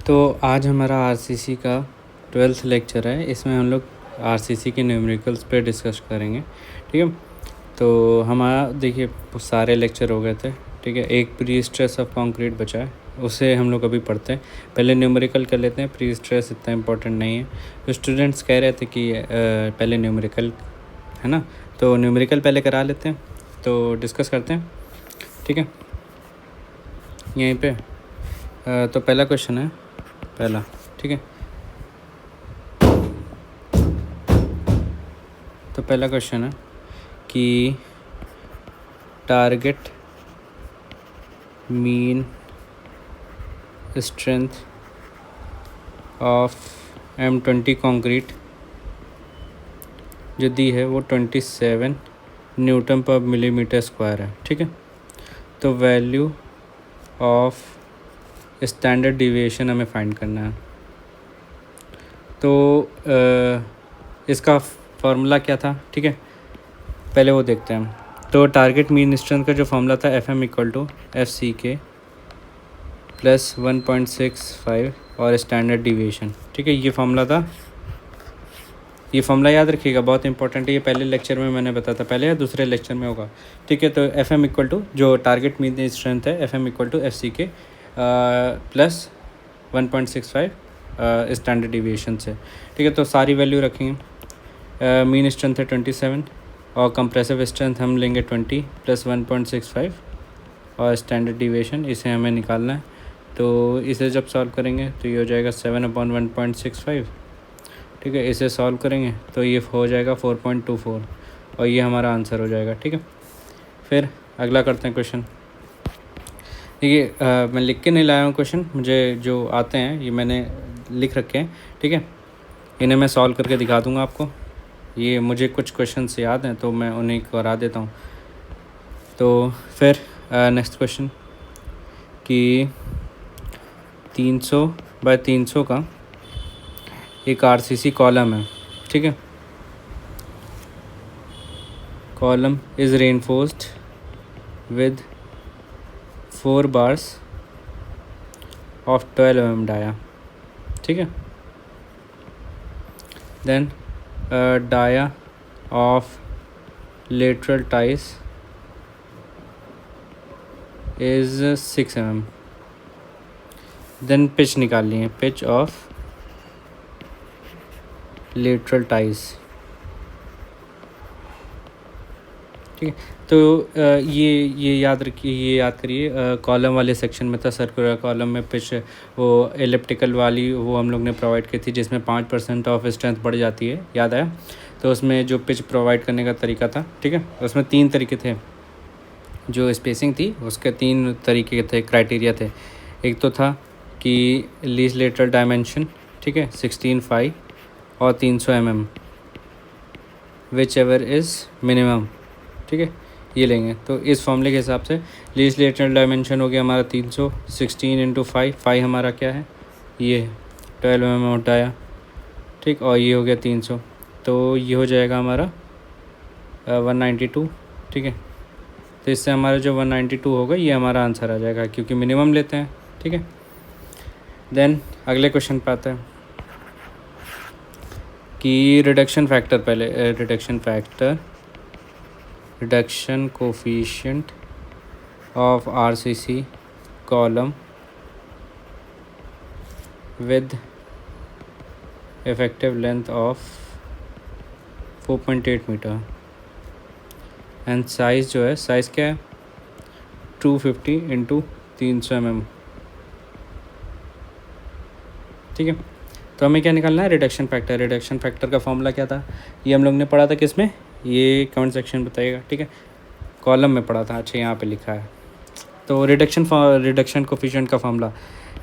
तो आज हमारा आरसीसी का 12th लेक्चर है। इसमें हम लोग आरसीसी के न्यूमेरिकल्स पे डिस्कस करेंगे। ठीक है, तो हमारा देखिए सारे लेक्चर हो गए थे। ठीक है, एक प्री स्ट्रेस ऑफ कंक्रीट बचा है, उसे हम लोग अभी पढ़ते हैं। पहले न्यूमेरिकल कर लेते हैं, प्री स्ट्रेस इतना इम्पोर्टेंट नहीं है। तो स्टूडेंट्स कह रहे थे कि पहले न्यूमेरिकल है ना, तो न्यूमेरिकल पहले करा लेते हैं, तो डिस्कस करते हैं। ठीक है, यहीं पे तो पहला क्वेश्चन है पहला। ठीक है, तो पहला क्वेश्चन है कि target mean strength of M20 concrete जो दी है वो 27 न्यूटन पर मिलीमीटर स्क्वायर है। ठीक है, तो वैल्यू ऑफ स्टैंडर्ड डिविएशन हमें फाइंड करना है। तो इसका फार्मूला क्या था? ठीक है, पहले वो देखते हैं। तो टारगेट मीन स्ट्रेंथ का जो फार्मूला था FM = FCK + 1.65 और स्टैंडर्ड डिविएशन। ठीक है, ये फार्मूला था। ये फार्मूला याद रखिएगा, बहुत इंपॉर्टेंट है। ये पहले लेक्चर में मैंने बताया था, पहले या दूसरे लेक्चर में होगा। ठीक है, तो FM = जो टारगेट मीन स्ट्रेंथ है FM = FCK + 1.65 स्टैंडर्ड डिविएशन से। ठीक है, तो सारी वैल्यू रखेंगे। मीन स्ट्रेंथ है 27 और कंप्रेसिव स्ट्रेंथ हम लेंगे 20 + 1.65 और स्टैंडर्ड डिविएशन इसे हमें निकालना है। तो इसे जब सॉल्व करेंगे तो ये हो जाएगा 7/1.65। ठीक है, इसे सॉल्व करेंगे तो ये हो जाएगा 4.24 और ये हमारा आंसर हो जाएगा। ठीक है, फिर अगला करते हैं क्वेश्चन। देखिए मैं लिख के नहीं लाया हूँ क्वेश्चन, मुझे जो आते हैं ये मैंने लिख रखे हैं। ठीक है, इन्हें मैं सॉल्व करके दिखा दूँगा आपको। ये मुझे कुछ क्वेश्चंस याद हैं तो मैं उन्हें करा देता हूँ। तो फिर नेक्स्ट क्वेश्चन कि 300/300 का एक आरसीसी कॉलम है। ठीक है, column is reinforced with 4 bars of 12 mm dia. ठीक है, then dia of lateral ties is 6 mm। Then pitch निकाल लिए, पिच ऑफ lateral ties। ठीक है, तो ये याद रखिए, ये याद करिए। कॉलम वाले सेक्शन में था, सर्कुलर कॉलम में पिच वो एलिप्टिकल वाली वो हम लोग ने प्रोवाइड की थी, जिसमें 5% ऑफ स्ट्रेंथ बढ़ जाती है, याद आया? तो उसमें जो पिच प्रोवाइड करने का तरीका था, ठीक है, उसमें 3 तरीके थे। जो स्पेसिंग थी उसके 3 तरीके थे, क्राइटेरिया थे। एक तो था कि लीस्ट लेटरल डायमेंशन, ठीक है, 16/5 और 300 mm, which ever is minimum. ठीक है, ये लेंगे। तो इस फॉर्मूले के हिसाब से लीस्ट लेटरल डायमेंशन हो गया हमारा 300, 16 × 5, 5 हमारा क्या है, ये 12 mm उठाया। ठीक, और ये हो गया 300, तो ये हो जाएगा हमारा 192। ठीक है, तो इससे हमारा जो 192 होगा ये हमारा आंसर आ जाएगा, क्योंकि मिनिमम लेते हैं। ठीक है, देन अगले क्वेश्चन पे आता है कि रिडक्शन फैक्टर, पहले reduction coefficient of RCC column with effective length of 4.8 metre and size जो है, साइज़ क्या है, 250 × 300 mm। ठीक है, तो हमें क्या निकालना है, रिडक्शन फैक्टर। रिडक्शन फैक्टर का फॉर्मूला क्या था, ये हम लोग ने पढ़ा था किसमें, ये कमेंट सेक्शन बताइएगा। ठीक है, कॉलम में पढ़ा था। अच्छा, यहाँ पे लिखा है। तो रिडक्शन कोफिशिएंट का फॉर्मूला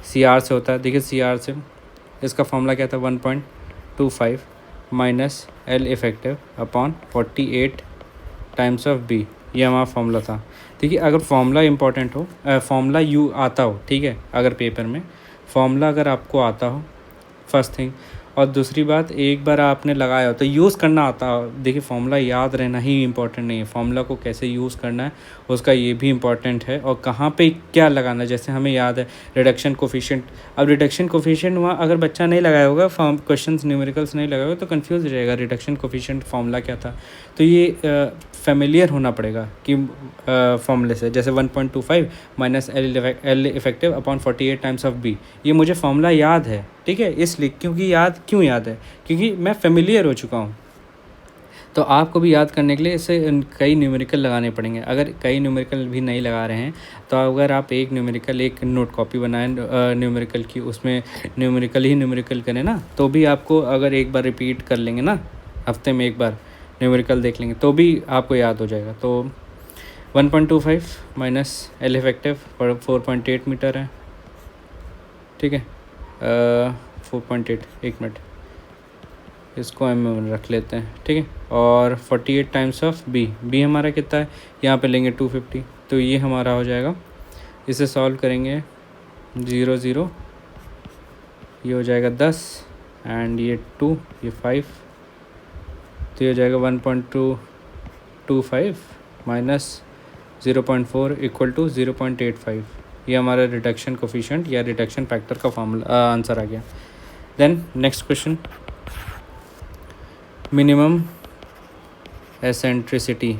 CR से होता है। देखिए CR से इसका फॉर्मूला क्या था, 1.25 minus L effective upon 48 times of B। ये हमारा फॉर्मूला था। देखिए, अगर फॉर्मूला इंपॉर्टेंट हो, फॉर्मूला आता हो, ठीक है, अगर पेपर में फॉर्मूला अगर आपको आता हो फर्स्ट थिंग, और दूसरी बात, एक बार आपने लगाया हो तो यूज़ करना आता हो। देखिए फार्मूला याद रहना ही इम्पोर्टेंट नहीं है, फार्मूला को कैसे यूज़ करना है उसका ये भी इम्पोर्टेंट है, और कहाँ पे क्या लगाना है। जैसे हमें याद है रिडक्शन कोफिशिएंट, अब रिडक्शन कोफिशिएंट वहाँ अगर बच्चा नहीं लगाया होगा, फॉर्म क्वेश्चंस न्यूमेरिकल्स नहीं लगाया होगा तो कंफ्यूज हो जाएगा रिडक्शन कोफिशिएंट फार्मूला क्या था। तो ये फेमिलियर होना पड़ेगा कि फॉर्मूले से, जैसे 1.25 minus L effective upon 48 times of B, ये मुझे फार्मूला याद है, ठीक है। इसलिए क्योंकि याद क्यों याद है, क्योंकि मैं फेमिलियर हो चुका हूँ। तो आपको भी याद करने के लिए इसे कई न्यूमेरिकल लगाने पड़ेंगे। अगर कई न्यूमेरिकल भी नहीं लगा रहे हैं तो अगर आप एक न्यूमेरिकल, एक नोट कॉपी बनाएं न्यूमेरिकल की, उसमें न्यूमेरिकल करें ना, तो भी आपको अगर एक बार रिपीट कर लेंगे ना, हफ्ते में एक बार न्यूमेरिकल देख लेंगे तो भी आपको याद हो जाएगा। तो 1.25 माइनस एल इफेक्टिव 4.8 मीटर है, ठीक है। 4.8, एक मिनट, इसको एम में रख लेते हैं, ठीक है। और 48 टाइम्स ऑफ बी हमारा कितना है, यहाँ पे लेंगे 250, तो ये हमारा हो जाएगा। इसे सॉल्व करेंगे 0 0, ये हो जाएगा 10 एंड ये 2, ये 5, तो ये हो जाएगा 1.225 माइनस 0.4 इक्वल टू 0.85। ये हमारा रिडक्शन कोफिशिएंट या रिडक्शन फैक्टर का फॉर्मूला आंसर आ गया। Then next question, minimum eccentricity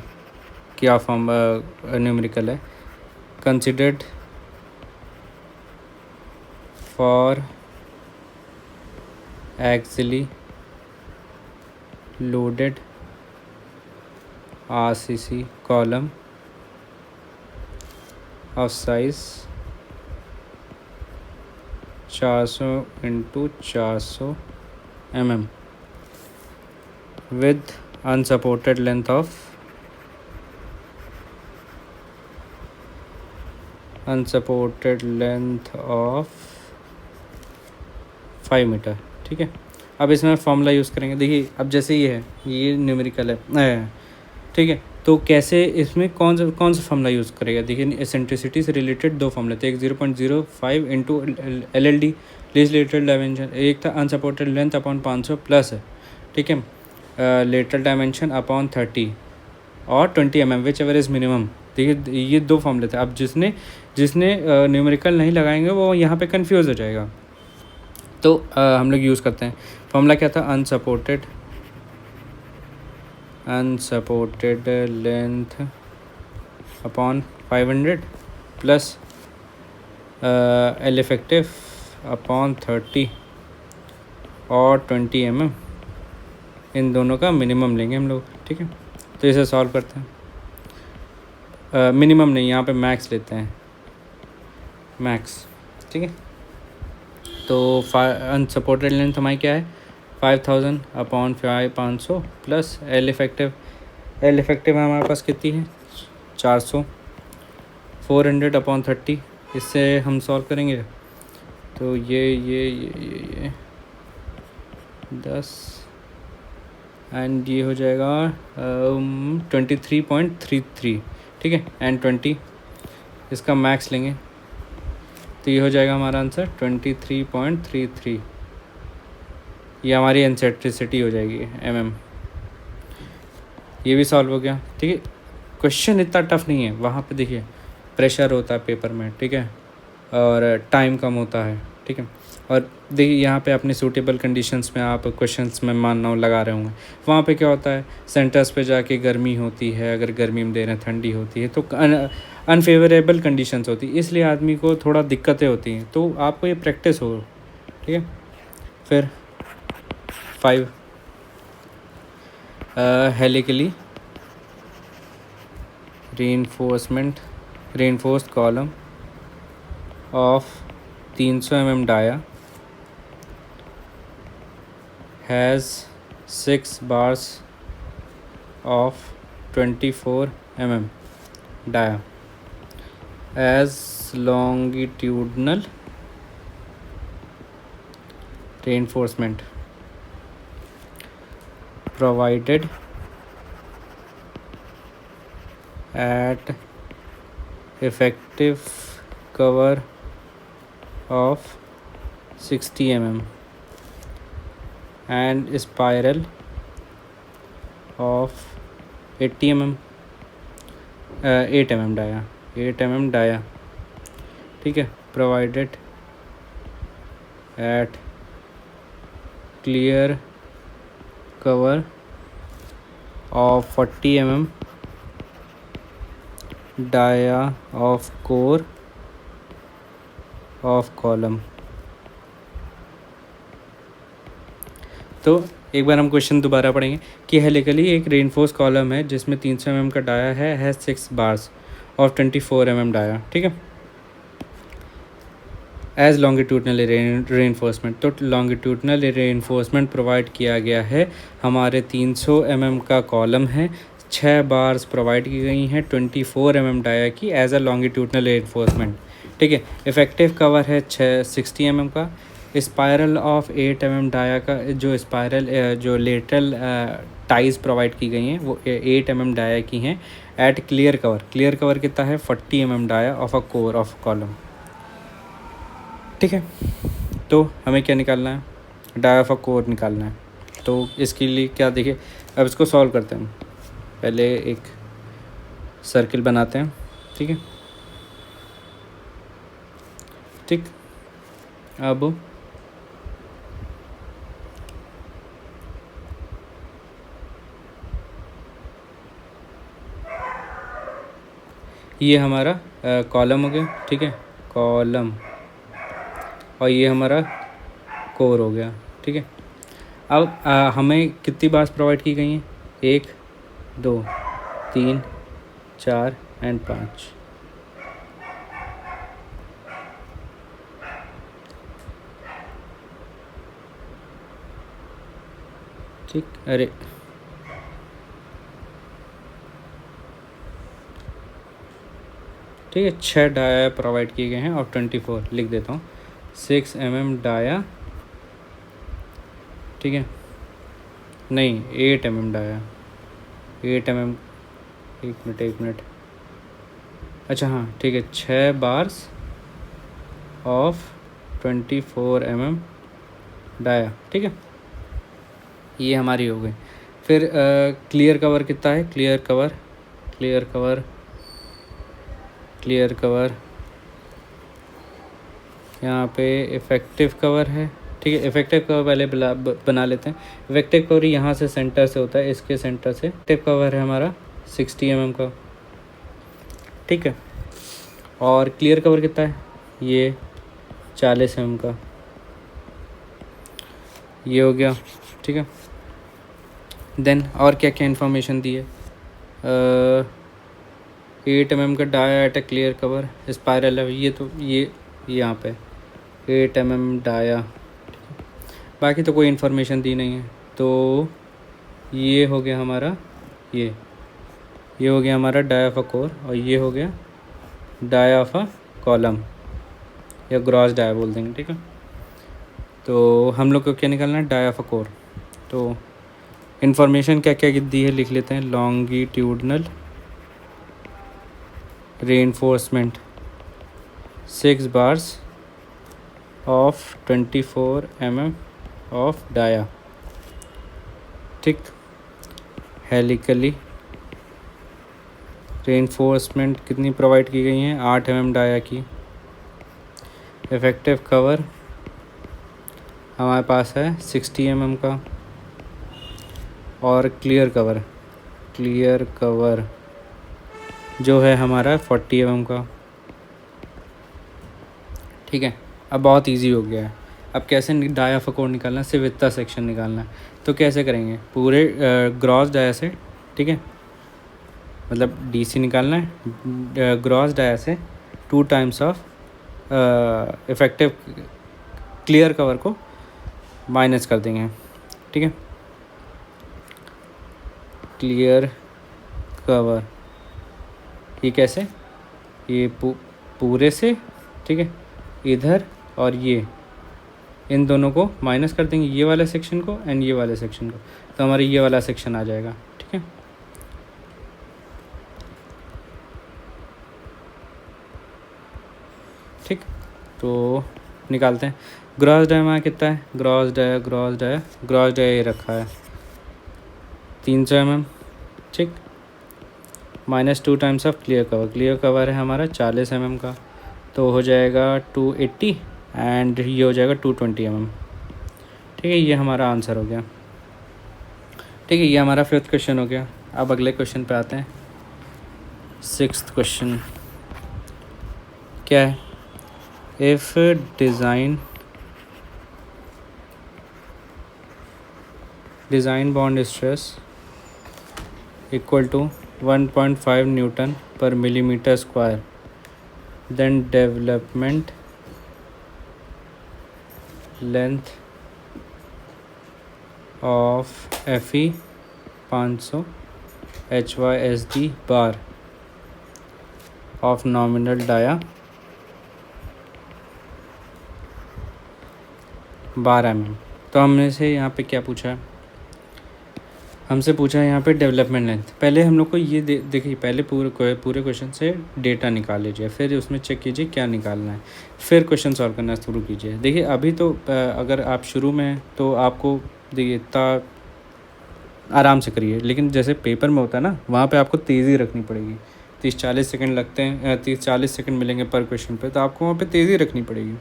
क्या फॉर्म न्यूमेरिकल है, considered for axially loaded RCC column of size 400 into 400 mm with unsupported length of 5 metre, ठीक है। अब इसमें फॉर्मूला यूज़ करेंगे। देखिए अब जैसे ये है, ये न्यूमेरिकल है, ठीक है। तो कैसे इसमें कौन सा फॉर्मूला यूज़ करेगा, देखिए एसेंट्रिसिटी से रिलेटेड दो फॉर्मूले थे, एक 0.05 into LLD least lateral dimension, एक था अनसपोर्टेड लेंथ अपॉन 500 प्लस है, ठीक है, लेटरल डायमेंशन अपॉन 30 और 20 mm which ever is minimum. देखिए ये दो फॉर्मूले थे। अब जिसने न्यूमेरिकल नहीं लगाएंगे वो यहाँ पे कंफ्यूज हो जाएगा। तो हम लोग यूज़ करते हैं, फॉर्मूला क्या था, unsupported length upon 500 plus L effective upon 30 और 20 mm, इन दोनों का मिनिमम लेंगे हम लोग, ठीक है। तो इसे सॉल्व करते हैं, मिनिमम नहीं, यहाँ पे मैक्स लेते हैं, मैक्स, ठीक है। तो अनसपोर्टेड लेंथ हमारी क्या है, 5000 अपॉन 500 प्लस एल इफेक्टिव हमारे पास कितनी है 400, 400 अपॉन 30, इससे हम सॉल्व करेंगे तो ये 10 एंड ये हो जाएगा 23.33, ठीक है, एंड 20 इसका मैक्स लेंगे तो ये हो जाएगा हमारा आंसर 23.33। ये हमारी एसेंट्रिसिटी हो जाएगी mm। ये भी सॉल्व हो गया, ठीक है। क्वेश्चन इतना टफ नहीं है, वहाँ पे देखिए प्रेशर होता है पेपर में, ठीक है, और टाइम कम होता है, ठीक है। और देखिए यहाँ पे अपने सूटेबल कंडीशंस में आप क्वेश्चंस में मानना लगा रहे होंगे, वहाँ पे क्या होता है, सेंटर्स पे जाके गर्मी होती है, अगर गर्मी में दे रहे हैं ठंडी होती है, तो अनफेवरेबल कंडीशंस होती है, इसलिए आदमी को थोड़ा दिक्कतें होती हैं। तो आपको ये प्रैक्टिस हो, ठीक है। फिर 5 helically reinforced column of 300 mm dia has 6 bars of 24 mm dia as longitudinal reinforcement provided at effective cover of 60 mm and spiral of 80 mm 8 mm dia 8 mm dia, ठीक है, provided at clear cover of 40 mm dia of core of column. तो एक बार हम question दोबारा पढ़ेंगे कि helically एक reinforce column है जिसमें 300 mm का डाया है 6 बार्स और 24 mm डाया, ठीक है, एज लॉन्गिट्यूडनल रेनफोर्समेंट। तो लॉन्गिट्यूडनल रेनफोर्समेंट प्रोवाइड किया गया है, हमारे 300 mm का कॉलम है, 6 बार्स प्रोवाइड की गई हैं 24 mm डाया की एज अ लॉन्गिट्यूडनल रेनफोर्समेंट, ठीक है। इफेक्टिव कवर है 60 mm का। स्पायरल ऑफ 8 mm डाया का जो स्पायरल जो लेटरल टाइज प्रोवाइड की गई हैं वो 8 mm डाया की हैं एट क्लियर कवर कितना है 40 mm dia of a core of column, ठीक है। तो हमें क्या निकालना है, डाया ऑफ अ कोर निकालना है। तो इसके लिए क्या, देखिए अब इसको सॉल्व करते हैं। पहले एक सर्किल बनाते हैं, ठीक है, ठीक। अब ये हमारा कॉलम हो गया, ठीक है, कॉलम, और ये हमारा कोर हो गया, ठीक है। अब हमें कितनी बार्स प्रोवाइड की गई हैं, 1 2 3 4 एंड 5, ठीक। अरे ठीक है, 6 डाया प्रोवाइड किए गए हैं और 24 लिख देता हूँ, 6 mm डाया, ठीक है, नहीं 8 mm डाया, 8 mm, एक मिनट, अच्छा हाँ ठीक है, 6 बार्स ऑफ 24 mm डाया, ठीक है, ये हमारी हो गई। फिर क्लियर कवर कितना है, क्लियर कवर यहाँ पे इफ़ेक्टिव कवर है, ठीक है। इफ़ेक्टिव कवर पहले बना लेते हैं। इफ़ेक्टिव कवर यहाँ से सेंटर से होता है, इसके सेंटर से। इफ़ेक्टिव कवर है हमारा 60 mm का, ठीक है। और क्लियर कवर कितना है, ये 40 mm का, ये हो गया, ठीक है। देन और क्या क्या इन्फॉर्मेशन दी है, 8 mm का डाया एट ए क्लियर कवर, स्पायरल है, ये तो ये यहाँ पे 8 mm डाया, बाकी तो कोई इन्फॉर्मेशन दी नहीं है। तो ये हो गया हमारा, ये हो गया हमारा डाया ऑफ अ कोर, और ये हो गया डाया ऑफ अ कॉलम या ग्रॉस डाया बोल देंगे, ठीक है। तो हम लोग को क्या निकालना है, डाया ऑफ अ कोर। तो इन्फॉर्मेशन क्या क्या दी है लिख लेते हैं, longitudinal reinforcement 6 bars of 24 mm of dia, ठीक। हेलिकली रेनफोर्समेंट कितनी प्रोवाइड की गई हैं, 8 mm डाया की। इफ़ेक्टिव कवर हमारे पास है 60 mm का। और क्लियर कवर जो है हमारा 40 mm का, ठीक है। अब बहुत इजी हो गया है। अब कैसे डाया ऑफ अ कोर निकालना है, सिर्फ इतना सेक्शन निकालना है। तो कैसे करेंगे, पूरे ग्रॉस डाया से, ठीक है, मतलब डीसी निकालना है ग्रॉस डाया से 2 times of effective clear cover को माइनस कर देंगे, ठीक है। क्लियर कवर ये कैसे, ये पूरे से, ठीक है, इधर और ये इन दोनों को माइनस कर देंगे, ये वाले सेक्शन को एंड ये वाले सेक्शन को, तो हमारा ये वाला सेक्शन आ जाएगा, ठीक है। ठीक, तो निकालते हैं। ग्रॉस डाया हमारा कितना है, ग्रॉस डाया ये रखा है 300 mm, ठीक। -2 टाइम्स ऑफ क्लियर कवर है हमारा 40 mm का, तो हो जाएगा 280 एंड ये हो जाएगा 220 mm, ठीक है। ये हमारा आंसर हो गया, ठीक है। ये हमारा 5th क्वेश्चन हो गया। अब अगले क्वेश्चन पे आते हैं। 6th क्वेश्चन क्या है, if design bond stress equal to 1.5 newton per millimetre square, then development length of FE 500 HYSD bar of nominal dia 12 mm। तो हमने से यहाँ पे क्या पूछा है, हमसे पूछा है यहाँ पे डेवलपमेंट लेंथ। पहले हम लोग को ये देखिए, पहले पूरे क्वेश्चन से डेटा निकाल लीजिए, फिर उसमें चेक कीजिए क्या निकालना है, फिर क्वेश्चन सॉल्व करना शुरू कीजिए। देखिए अभी तो अगर आप शुरू में हैं तो आपको देखिए इतना आराम से करिए, लेकिन जैसे पेपर में होता है ना, वहाँ पे आपको तेज़ी रखनी पड़ेगी। 30-40 सेकंड लगते हैं, 30-40 सेकंड मिलेंगे पर क्वेश्चन पे, तो आपको वहाँ पे तेज़ी रखनी पड़ेगी,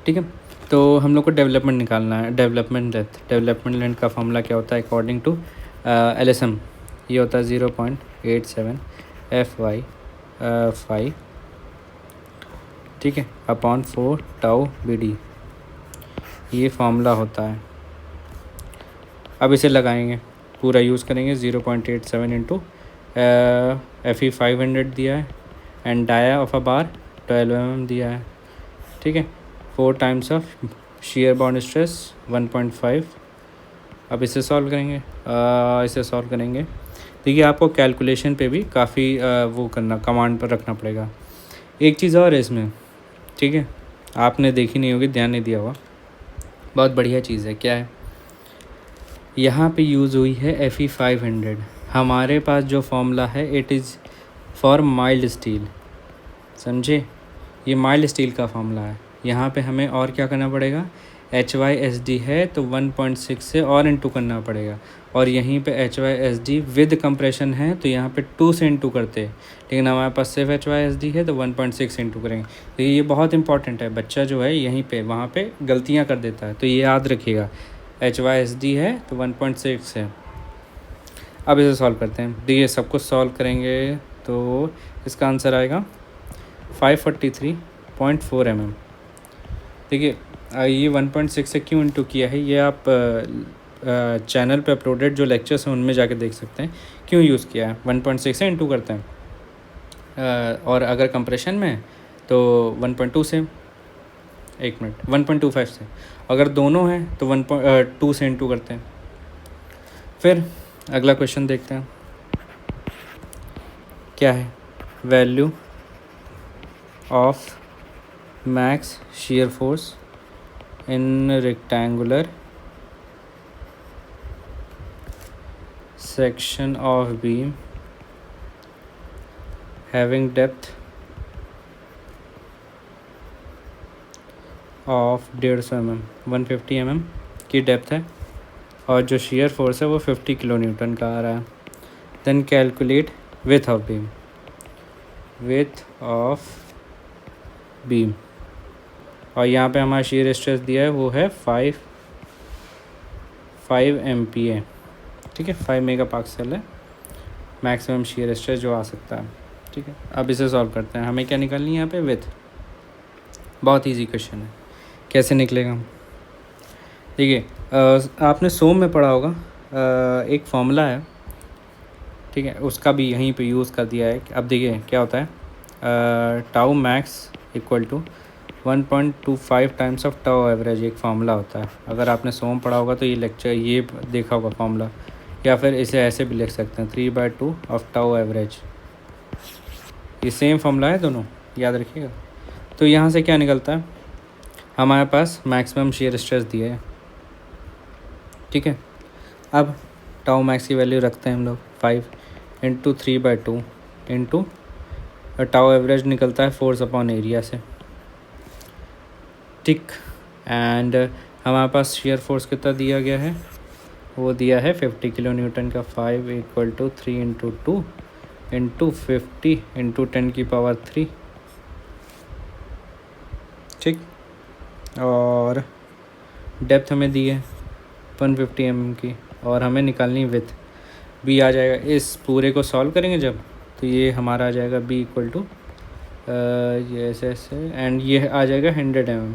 ठीक है। तो हम लोग को डेवलपमेंट निकालना है, डेवलपमेंट लेंथ का फॉर्मूला क्या होता है अकॉर्डिंग टू LSM, ये होता है 0.87 FY5, ठीक है, अपॉन 4 टाउ BD, ये फॉर्मूला होता है। अब इसे लगाएंगे, पूरा यूज़ करेंगे। 0.87 इंटू FE 500 दिया है and dia of a bar 12 mm दिया है, ठीक है। 4 times of shear bond stress 1.5। अब इसे सॉल्व करेंगे, देखिए आपको कैलकुलेशन पे भी काफ़ी वो करना, कमांड पर रखना पड़ेगा। एक चीज़ और है इसमें, ठीक है, आपने देखी नहीं होगी, ध्यान नहीं दिया हुआ, बहुत बढ़िया चीज़ है। क्या है, यहाँ पे यूज़ हुई है FE 500। हमारे पास जो फॉर्मूला है it is for mild steel, समझे, ये माइल्ड स्टील का फॉर्मूला है। यहाँ पे हमें और क्या करना पड़ेगा, HYSD है तो 1.6 से और इंटू करना पड़ेगा, और यहीं पे HYSD विद कंप्रेशन है तो यहाँ पे 2 से इंटू करते हैं, लेकिन हमारे पास सिर्फ HYSD है तो 1.6 इंटू करेंगे। तो ये बहुत इंपॉर्टेंट है, बच्चा जो है यहीं पे वहाँ पे गलतियाँ कर देता है, तो ये याद रखिएगा। HYSD है तो 1.6 है। अब इसे सॉल्व करते हैं, देखिए सब कुछ सॉल्व करेंगे तो इसका आंसर आएगा 543.4 mm। देखिए ये 1.6 से क्यों इंटू किया है, ये आप चैनल पे अपलोडेड जो लेक्चर्स हैं उनमें जाके देख सकते हैं क्यों यूज़ किया है। 1.6 से इंटू करते हैं, और अगर कंप्रेशन में है तो 1.2 से, 1.25 से, अगर दोनों हैं तो 1.2 से इंटू करते हैं। फिर अगला क्वेश्चन देखते हैं क्या है, value of max shear force in rectangular section of beam having depth of 150 mm, 150 mm की डेप्थ है, और जो shear force है वो 50 किलो न्यूटन का आ रहा है। Then calculate width of beam, और यहाँ पे हमारा shear स्ट्रेस दिया है वो है 5 MPa, ठीक है, 5 मेगापास्कल है मैक्सिमम shear स्ट्रेस जो आ सकता है, ठीक है। अब इसे सॉल्व करते हैं, हमें क्या निकालनी है यहाँ पे, विथ। बहुत इजी क्वेश्चन है, कैसे निकलेगा। देखिए आपने सोम में पढ़ा होगा, एक फॉर्मूला है, ठीक है, उसका भी यहीं पे यूज़ कर दिया है। अब देखिए क्या होता है, tau max equal to 1.25 times of tau average, एक फार्मूला होता है। अगर आपने सोम पढ़ा होगा तो ये लेक्चर ये देखा होगा फार्मूला, या फिर इसे ऐसे भी लिख सकते हैं 3/2 ऑफ टाउ एवरेज। ये सेम फार्मूला है दोनों, याद रखिएगा। तो यहाँ से क्या निकलता है, हमारे पास मैक्सिमम shear स्ट्रेस दिया है, ठीक है। अब टाउ मैक्स की वैल्यू रखते हैं हम लोग 5 इंटू 3/2 इंटू टाउ एवरेज निकलता है फोर्स अपॉन एरिया से, ठीक। एंड हमारे पास shear फोर्स कितना दिया गया है, वो दिया है 50 किलो न्यूटन का। 5 equal to 3 into 2 into 50 into 10⁻3। ठीक। और डेप्थ हमें दी है 150 mm की, और हमें निकालनी विथ बी आ जाएगा। इस पूरे को सॉल्व करेंगे जब, तो ये हमारा आ जाएगा बी इक्वल टू ये ऐसे ऐसे, एंड ये आ जाएगा 100 mm।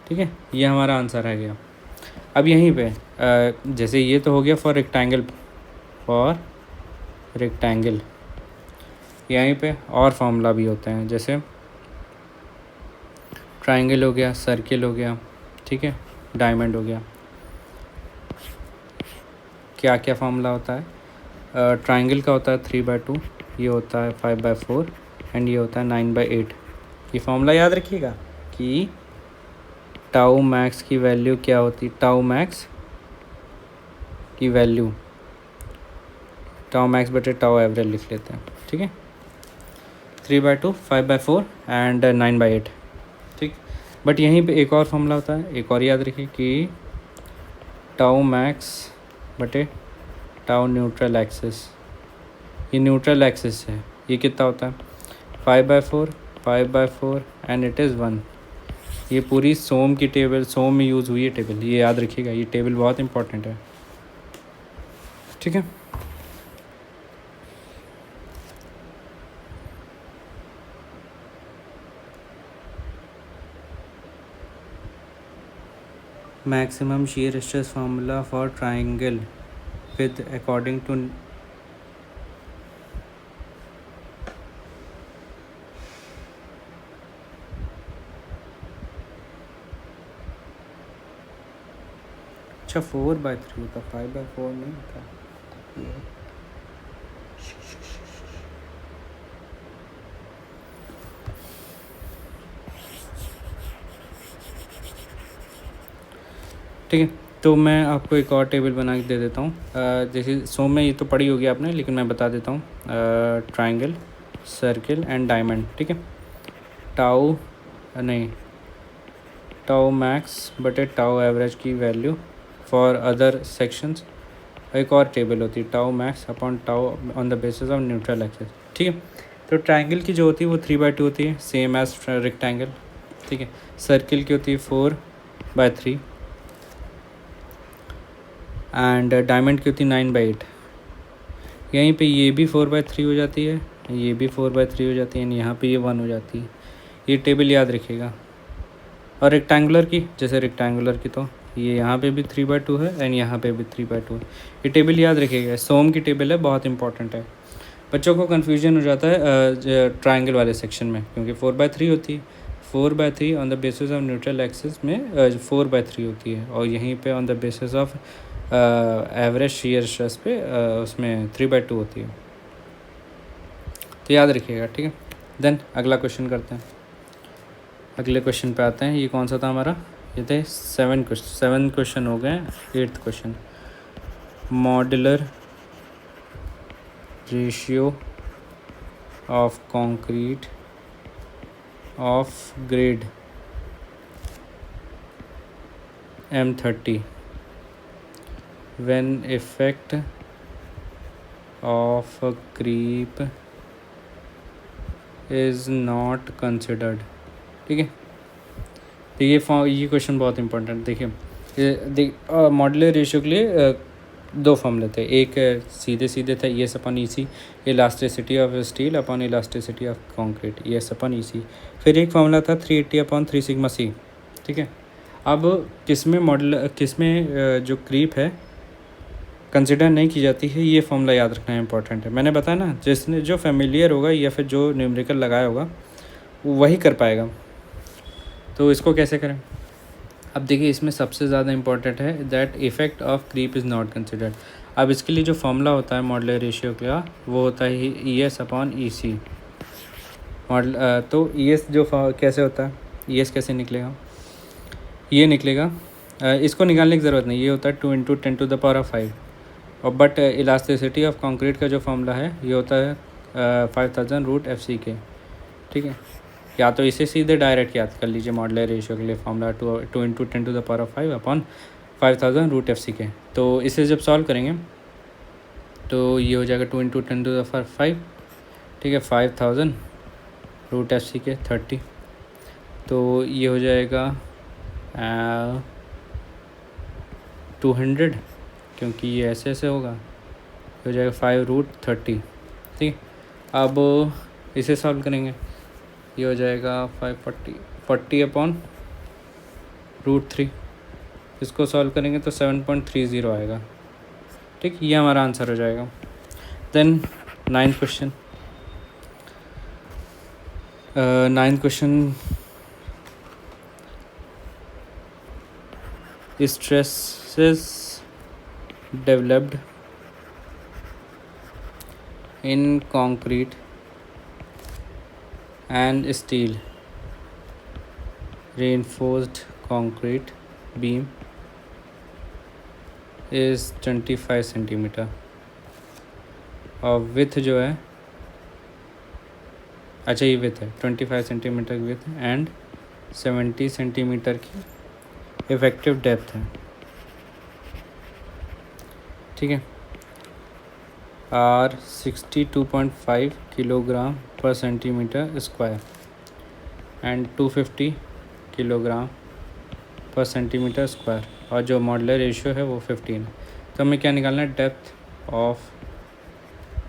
ठीक है, ये हमारा आंसर आ गया। अब यहीं पे जैसे ये तो हो गया फॉर रेक्टेंगल, यहीं पे और फार्मूला भी होते हैं, जैसे ट्रायंगल हो गया, सर्किल हो गया, ठीक है, डायमंड हो गया। क्या क्या फार्मूला होता है? ट्रायंगल का होता है 3/2, ये होता है 5/4, एंड ये होता है 9/8। ये फार्मूला याद रखिएगा कि टाउ मैक्स की वैल्यू क्या होती, टाउ मैक्स की वैल्यू, टाउ मैक्स बटे टाउ एवरेज लिख लेते हैं। ठीक है, 3/2, 5/4 एंड 9/8। ठीक, बट यहीं पे एक और फार्मूला होता है, एक और याद रखिए कि टाउ मैक्स बटे टाउ न्यूट्रल एक्सिस। ये न्यूट्रल एक्सिस है, ये कितना होता है 5/4, 5/4 एंड इट इज़ 1। ये पूरी सोम की टेबल, सोम में यूज़ हुई है टेबल, ये याद रखिएगा, ये टेबल बहुत इंपॉर्टेंट है। ठीक है, maximum shear stress formula for triangle with according to अच्छा 4/3 होता, 5/4 नहीं होता। ठीक है, तो मैं आपको एक और टेबल बना के दे देता हूँ। जैसे सोम में ये तो पढ़ी होगी आपने, लेकिन मैं बता देता हूँ। Triangle, circle and diamond. ठीक है, टाउ नहीं, टाउ मैक्स बटे टाउ एवरेज की वैल्यू फॉर अदर सेक्शंस। एक और टेबल होती है, tau max upon tau on the basis of neutral axis. ठीक है, तो ट्रायंगल की जो होती है वो 3/2 होती है, सेम एज रेक्टेंगल। ठीक है, सर्किल की होती है 4/3 एंड डायमंड की होती है 9/8। यहीं पे ये भी 4/3 हो जाती है, ये भी 4/3 हो जाती है, एंड यहाँ पे ये 1 हो जाती है। ये टेबल याद रखिएगा। और रेक्टेंगुलर की, जैसे रेक्टेंगुलर की तो ये यहाँ पे भी 3/2 है एंड यहाँ पे भी 3/2 है। ये टेबल याद रखिएगा, सोम की टेबल है, बहुत इंपॉर्टेंट है। बच्चों को कन्फ्यूजन हो जाता है ट्रायंगल वाले सेक्शन में, क्योंकि 4/3 होती है। 4/3 on the basis of neutral axis में 4/3 होती है, और यहीं पे on the basis of average shear stress पे उसमें 3/2 होती है। तो याद रखिएगा। ठीक है, देन अगला क्वेश्चन करते हैं। अगले क्वेश्चन पे आते हैं। ये कौन सा था हमारा? ये थे 7 क्वेश्चन हो गए। 8th question, modular ratio of concrete of grade M30 when effect of creep is not considered। ठीक है, तो ये क्वेश्चन बहुत इंपॉर्टेंट। देखिए, मॉड्यूलर रेशियो के लिए दो फॉर्मूले थे। एक सीधे सीधे था ES upon EC, elasticity of steel upon elasticity of concrete, ES upon EC। फिर एक फॉर्मूला था 380 अपॉन 3 सिग्मा C। ठीक है, अब किसमें जो क्रीप है कंसिडर नहीं की जाती है, ये फॉर्मूला याद रखना इंपॉर्टेंट है। मैंने बताया ना, जिसने जो फेमिलियर होगा या फिर जो न्यूमेरिकल लगाया होगा वही कर पाएगा। तो इसको कैसे करें? अब देखिए, इसमें सबसे ज़्यादा इंपॉर्टेंट है that effect of creep is not considered. अब इसके लिए जो फॉर्मूला होता है मॉड्यूलर रेशियो का, वो होता है ES अपॉन EC। तो ES जो कैसे होता है, ES कैसे निकलेगा? ये निकलेगा, इसको निकालने की ज़रूरत नहीं, ये होता है 2 × 10⁵ और बट इलास्टिसिटी ऑफ कंक्रीट का जो फॉर्मूला है ये होता है 5000 √FCK। ठीक है, या तो इसे सीधे डायरेक्ट याद कर लीजिए मॉडुलर रेशियो के लिए formula 2 into 10⁻5 upon 5000 root F C के। तो इसे जब सॉल्व करेंगे तो ये हो जाएगा 2 इंटू 10⁻5, ठीक है, 5000 रूट एफ सी के 30, तो ये हो जाएगा 200, क्योंकि ये ऐसे ऐसे होगा, हो जाएगा 5√30, ठीक। अब इसे सॉल्व करेंगे, ये हो जाएगा 540 अपॉन √3, इसको सॉल्व करेंगे तो 7.30 आएगा, ठीक। ये हमारा आंसर हो जाएगा। Then 9th question, 9th question, stresses developed in concrete and steel reinforced concrete beam is 25 centimetre और विथ जो है, अच्छा ये विथ है 25 सेंटीमीटर विथ एंड 70 सेंटीमीटर की इफेक्टिव डेप्थ है, ठीक है। आर 62.5 किलोग्राम पर सेंटीमीटर स्क्वायर एंड 250 किलोग्राम पर सेंटीमीटर स्क्वायर, और जो मॉडुलर रेशियो है वो 15 है। तो हमें क्या निकालना है, डेप्थ ऑफ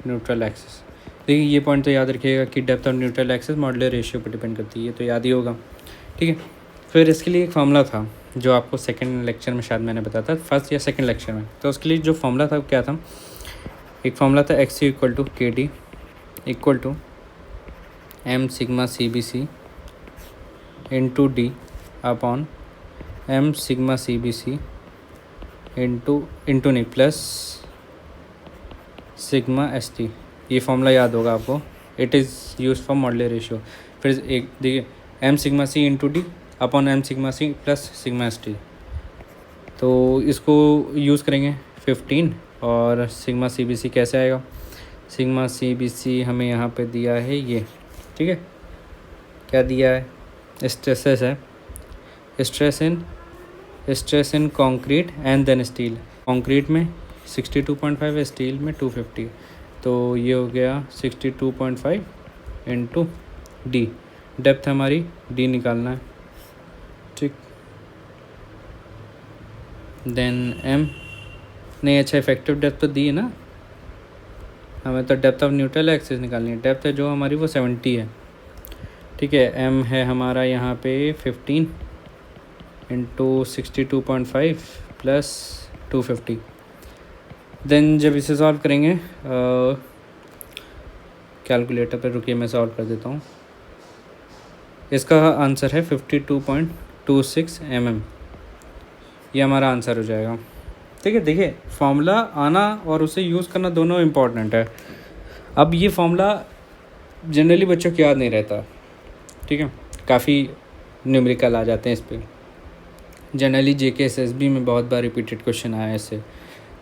न्यूट्रल एक्सिस। देखिए ये पॉइंट तो याद रखिएगा कि depth of neutral axis modular ratio पर डिपेंड करती है, तो याद ही होगा, ठीक है। फिर इसके लिए एक फार्मूला था जो आपको सेकंड लेक्चर में शायद मैंने बताया था, फर्स्ट या सेकंड लेक्चर में। तो उसके लिए जो फार्मूला था वो क्या था, एक फार्मूला था XU equal to KD equal to M sigma CBC into D upon M sigma CBC into नहीं प्लस सिग्मा ST। ये फार्मूला याद होगा आपको, it is use for modular ratio. फिर एक देखिए M sigma C into D upon M sigma C plus sigma ST, तो इसको यूज़ करेंगे 15। और सिग्मा CBC कैसे आएगा, सिग्मा CBC हमें यहाँ पे दिया है ये, ठीक है, क्या दिया है, स्ट्रेसेस है, stress in concrete and then steel. Concrete में 62.5 है, स्टील में 250, तो ये हो गया 62.5 इंटू D, डेप्थ हमारी D निकालना है, ठीक। देन M नहीं, अच्छा इफेक्टिव डेप्थ तो दी है ना, हमें तो डेप्थ ऑफ न्यूट्रल एक्सिस निकालनी है। डेप्थ है जो हमारी वो 70 है, ठीक है। M है हमारा यहाँ पे 15 इंटू 62.5 प्लस 250। देन जब इसे सॉल्व करेंगे, कैलकुलेटर पर रुकिए मैं सॉल्व कर देता हूँ। इसका आंसर है 52.26 mm, ये हमारा आंसर हो जाएगा, ठीक है। देखिए फार्मूला आना और उसे यूज़ करना दोनों इम्पॉर्टेंट है। अब ये फार्मूला जनरली बच्चों को याद नहीं रहता, ठीक है, काफ़ी न्यूमेरिकल आ जाते हैं इस पर। जनरली JK SSB में बहुत बार रिपीटेड क्वेश्चन आया है इससे,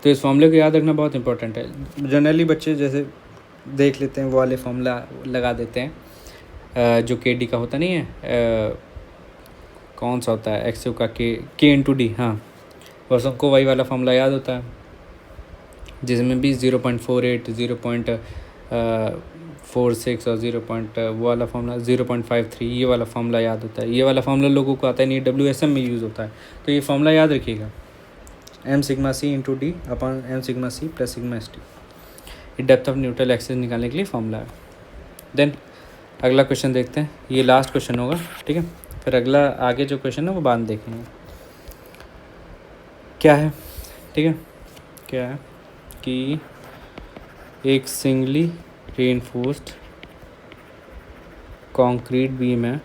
तो इस फार्मूले को याद रखना बहुत इंपॉर्टेंट है। जनरली बच्चे जैसे देख लेते हैं वो वाले फार्मूला लगा देते हैं जो KD का होता नहीं है, कौन सा होता है, XU का K इंटू D, हाँ, बस उनको वही वाला फार्मूला याद होता है, जिसमें भी 0.48 0.46 और 0. वो वाला फार्मूला 0.53, ये वाला फार्मूला याद होता है। ये वाला फार्मूला लोगों को आता है नहीं, WSM में यूज़ होता है, तो ये फार्मूला याद रखिएगा, M sigma C into D upon M sigma C plus sigma ST। ये डेप्थ ऑफ न्यूट्रल एक्सिस निकालने के लिए फार्मूला है। देन अगला क्वेश्चन देखते हैं, ये लास्ट क्वेश्चन होगा, ठीक है। फिर अगला आगे जो क्वेश्चन है वो बाद में देखेंगे क्या है, ठीक है। क्या है कि एक सिंगली रेनफोर्स्ड कंक्रीट बीम है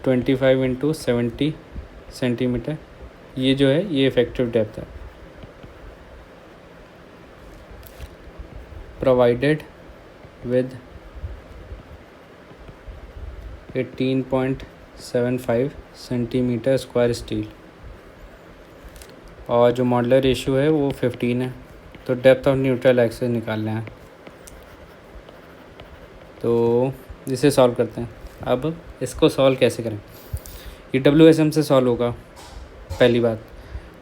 25 इंटू 70 सेंटीमीटर, ये जो है ये इफेक्टिव डेप्थ है, provided with 18.75 centimetre square steel, और जो मॉडुलर रेशियो है वो 15 है। तो डेप्थ ऑफ न्यूट्रल एक्सिस निकालना है, तो जिसे सॉल्व करते हैं। अब इसको सॉल्व कैसे करें? ये WSM से सॉल्व होगा पहली बात।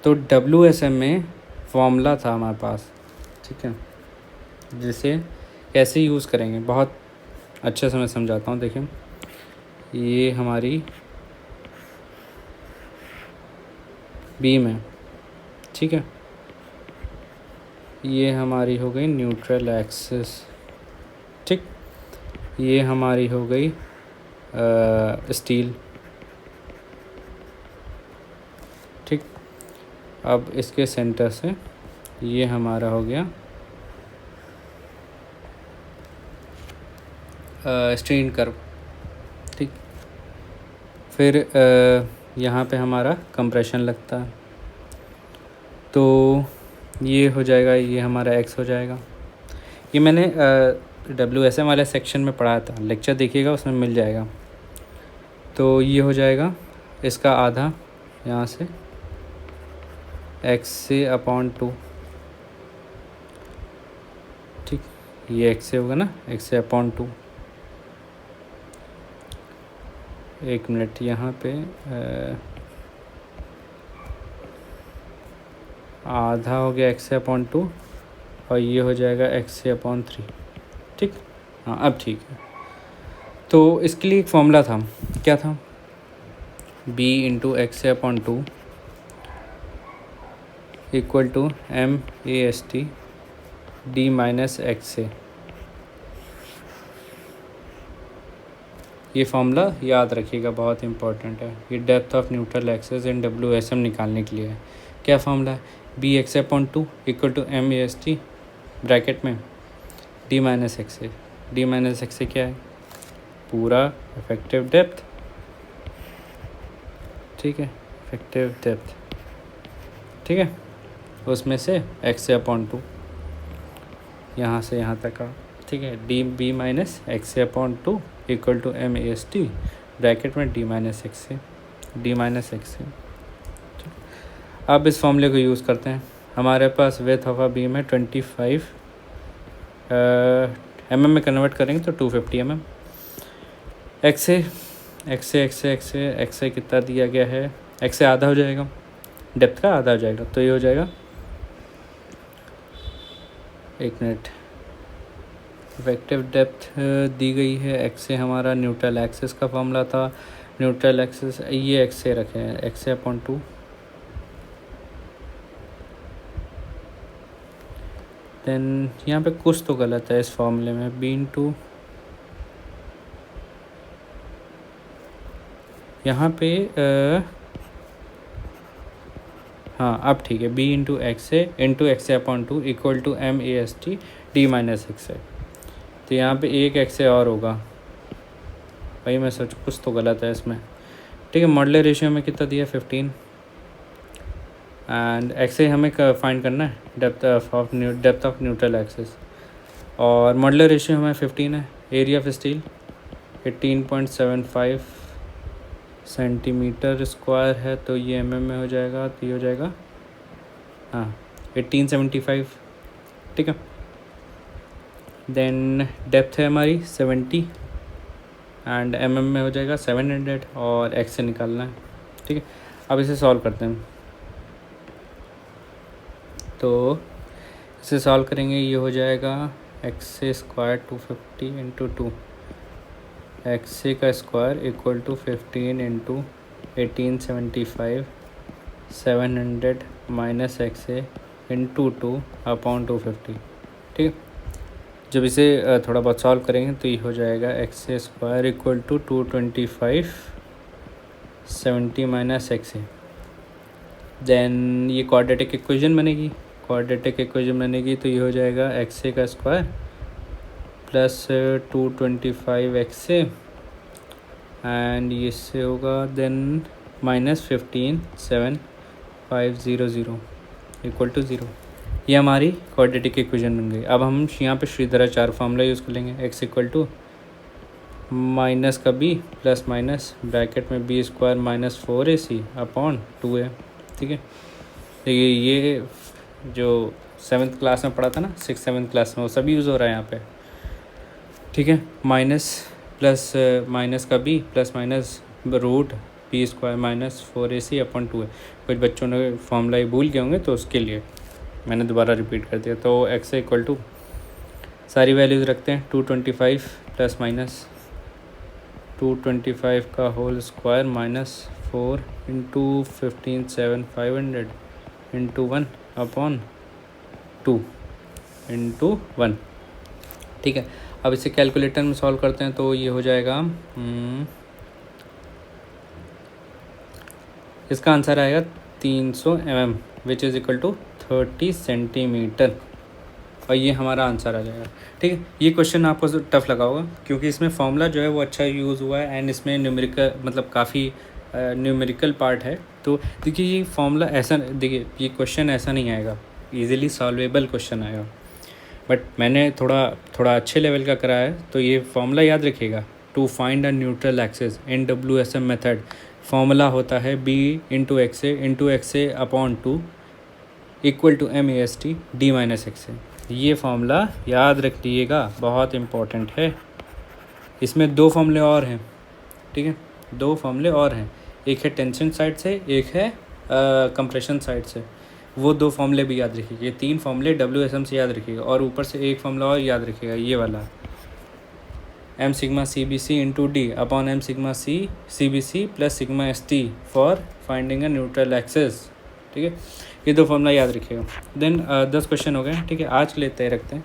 तो WSM में फॉर्मूला था हमारे पास, ठीक है, जिसे कैसे यूज़ करेंगे बहुत अच्छे से मैं समझाता हूँ। देखिए, ये हमारी बीम है, ठीक है, ये हमारी हो गई न्यूट्रल एक्सिस, ठीक, ये हमारी हो गई स्टील, ठीक। अब इसके सेंटर से ये हमारा हो गया स्ट्रेन कर्व, ठीक। फिर यहाँ पे हमारा कंप्रेशन लगता है, तो ये हो जाएगा, ये हमारा एक्स हो जाएगा। ये मैंने WSM वाले सेक्शन में पढ़ा था, लेक्चर देखिएगा उसमें मिल जाएगा। तो ये हो जाएगा इसका आधा यहाँ से XA/2, ठीक, ये XA होगा ना, XA/2। एक मिनट, यहाँ पे आधा हो गया XA/2 और ये हो जाएगा XA/3, ठीक। हाँ, अब ठीक है। तो इसके लिए एक फॉर्मूला था, क्या था? B × XA/2 equal to MAST D - XA। ये फॉर्मूला याद रखिएगा, बहुत इंपॉर्टेंट है। ये depth of neutral axis in WSM निकालने के लिए है। क्या फॉर्मूला है? B XA/2 equal to MAST bracket में D - XA। D - XA क्या है? पूरा इफेक्टिव डेप्थ, ठीक है, इफेक्टिव डेप्थ, ठीक है, उसमें से XA/2 यहाँ से यहाँ तक का, ठीक है। B - XA/2 equal to MAST bracket में D - XA। अब इस फॉर्मूले को यूज़ करते हैं। हमारे पास विड्थ ऑफ अ बीम है 25 mm में कन्वर्ट करेंगे तो 250 mm। XA कितना दिया गया है? XA आधा हो जाएगा, डेप्थ का आधा हो जाएगा, तो ये हो जाएगा, एक मिनट, इफेक्टिव डेप्थ दी गई है। XA हमारा न्यूट्रल एक्सिस का फॉर्मूला था, न्यूट्रल एक्सिस, ये XA रखे हैं, XA/2 देन यहाँ पे कुछ तो गलत है इस फॉर्मूले में। B × यहाँ पे हाँ, अब ठीक है, B × XA × XA/2 equal to MAST D - XA। तो यहाँ पे एक XA और होगा भाई, मैं सोच कुछ तो गलत है इसमें, ठीक है। मॉडुलर रेशियो में कितना दिया? 15 एंड XA हमें फाइंड करना है, डेप्थ ऑफ न्यूट्रल एक्सिस, और मॉडुलर रेशियो हमें 15 है। Area of steel 18.75 centimetre square है, तो ये mm में हो जाएगा, तो ये हो जाएगा हाँ 1875, ठीक है। देन डेप्थ है हमारी 70 एंड mm में हो जाएगा 700 और x से निकालना है, ठीक है। अब इसे सॉल्व करते हैं। तो इसे सॉल्व करेंगे, ये हो जाएगा XA² 250 × 2, XA का स्क्वायर इक्वल टू 15 × 1875 700 - XA × 2/250, ठीक है। जब इसे थोड़ा बहुत सॉल्व करेंगे तो ये हो जाएगा XA² equal to 225 70 - XA। Then ये क्वाड्रेटिक इक्वेशन बनेगी, तो ये हो जाएगा XA का स्क्वायर प्लस 225 XA एंड ये से होगा देन -15 7500 इक्वल टू 0। ये हमारी क्वाड्रेटिक इक्वेशन बन गई। अब हम यहाँ पे श्रीधराचार्य फार्मूला यूज़ कर लेंगे। x इक्वल टू माइनस का b प्लस माइनस ब्रैकेट में b² - 4ac/2a, ठीक है। देखिए ये जो 7th क्लास में पढ़ा था ना, 6th 7th क्लास में, वो सब यूज़ हो रहा है यहाँ पे, ठीक है। माइनस प्लस माइनस का B plus minus root B square minus 4ac/2 है। कुछ बच्चों ने फॉर्मूला ये भूल गए होंगे तो उसके लिए मैंने दोबारा रिपीट कर दिया। तो x इक्वल टू सारी वैल्यूज़ रखते हैं 225 प्लस माइनस 225 का whole square minus 4 into 15,7,500 into 1/2 into 1। ठीक है, अब इसे कैलकुलेटर में सॉल्व करते हैं तो ये हो जाएगा इसका आंसर आएगा 300 mm which is equal to 30 centimetre, और ये हमारा आंसर आ जाएगा। ठीक है, ये क्वेश्चन आपको टफ लगा होगा क्योंकि इसमें फॉर्मूला जो है वो अच्छा यूज़ हुआ है एंड इसमें न्यूमेरिकल मतलब काफ़ी न्यूमेरिकल पार्ट है। तो देखिए ये फॉर्मूला ऐसा, देखिए ये क्वेश्चन ऐसा नहीं आएगा, इजीली सॉल्वेबल क्वेश्चन आएगा, बट मैंने थोड़ा अच्छे लेवल का करा है। तो ये फॉर्मूला याद रखिएगा, to find a neutral axis in WSM method formula होता है b into X A upon 2 equal to MAST d minus X A. ये फॉर्मूला याद रख लीजिएगा, बहुत इम्पोर्टेंट है। इसमें 2 फॉर्मूले और हैं, ठीक है, 2 फॉर्मूले और हैं, एक है टेंशन साइड से, एक है कंप्रेशन साइड से। वो 2 फॉर्मूले भी याद रखिएगा। ये 3 फॉर्मूले WSM से याद रखिएगा, और ऊपर से एक फॉर्मूला और याद रखिएगा, ये वाला m sigma CBC into D upon m sigma CBC plus sigma ST for finding a neutral axis. ठीक है, ये 2 फॉर्मूला याद रखिएगा। देन 10 क्वेश्चन हो गए। ठीक है, आज के लिए तय रखते हैं,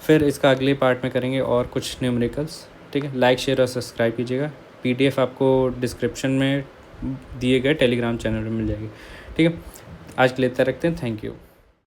फिर इसका अगले पार्ट में करेंगे और कुछ न्यूमेरिकल्स। ठीक है, लाइक शेयर और सब्सक्राइब कीजिएगा। PDF आपको डिस्क्रिप्शन में दिए गए टेलीग्राम चैनल में मिल जाएगी। ठीक है, आज के लिए तय रखते हैं। Thank you.